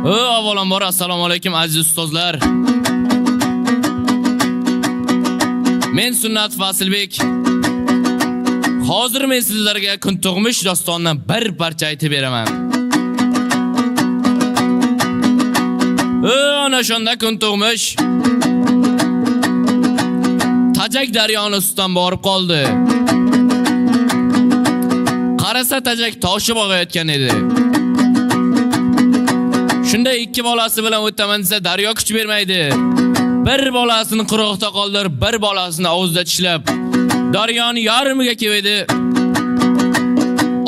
Avvalambor assalomu alaykum aziz ustozlar. Men Sunnat Fasilbek. Hozir men sizlarga kun tug'mish dostonidan bir parcha aytib beraman. Ana shunda kun tug'mish Tajak daryoni ustidan borib qoldi. Qarasa Tajak toshib og'ayotgan edi. Shunda ikki bolasi bilan o'taman desa daryo kuch bermaydi. Bir bolasini quruqda qoldirib, bir bolasini og'izda tishlab, daryoni yarmiga kevdi.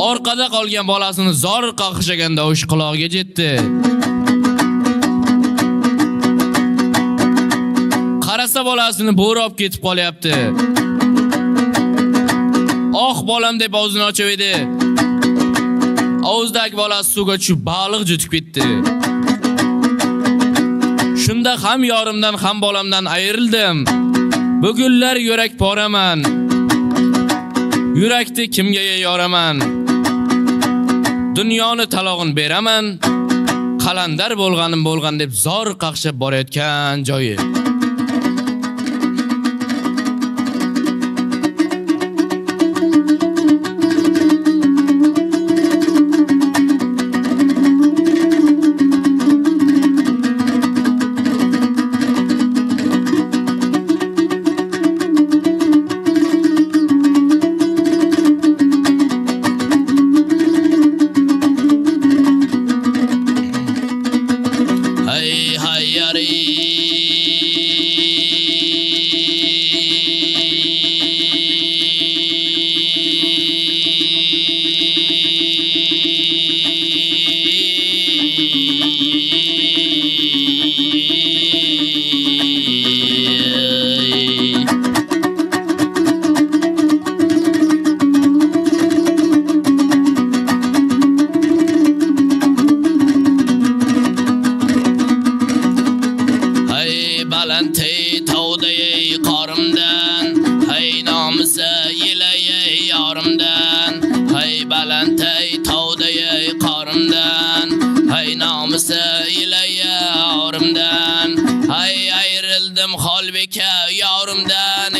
Orqada qolgan bolasini zor qaqshaganda o'sh quloqiga yetdi. Qarasa bolasini bo'ri olib ketib qolyapti. Bolam deb og'zini ochib edi. Og'izdagi bolasi suvga tushib baliq jutib ketdi. Shunda ham yorimdan ham bolamdan ayrildim. Bugunlar yurak poraman. Yurakni kimga yoraman? Dunyoni talog'in beraman. Qalandar bo'lgan deb zor qaqshab borayotgan joyi. Ayrildim Xolbeka yorimdan,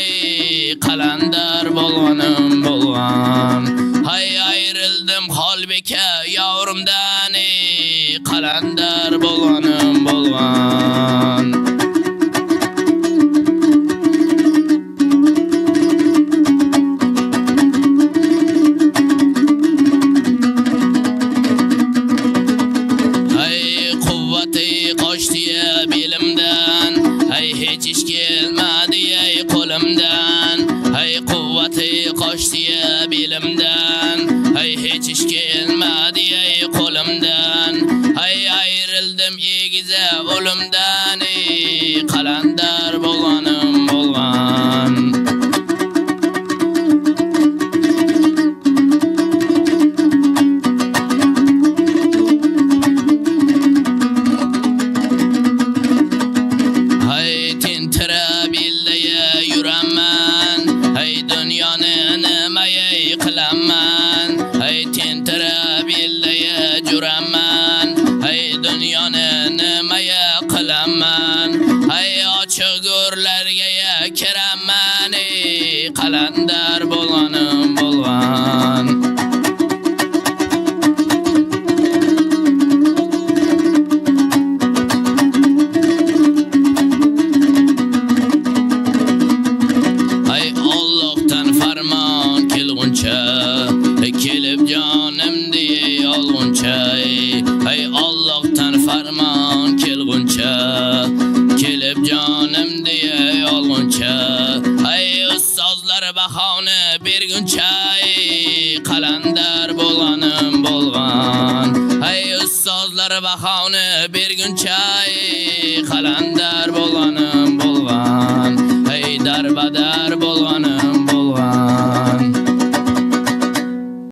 qalandar bo'lgan. Ayrildim Xolbeka yorimdan, qalandar bo'lgan. Hech ish kelmadi qo'limdan. Quvvati qochdi belimdan. Hech ish kelmadi qo'limdan. Ayrildim egiza o'limdan, qalandar bo'lgan. Kiraman, qalandar bo'lgan. Allohdan farmon kelguncha, kelib jonimni olguncha. Allohdan farmon kelguncha, kelib jonimni olguncha. Ustozlar bahoni berguncha, qalandar bo'lgan. Ustozlar bahoni berguncha, qalandar bo'lgan. Darbadar bo'lgan.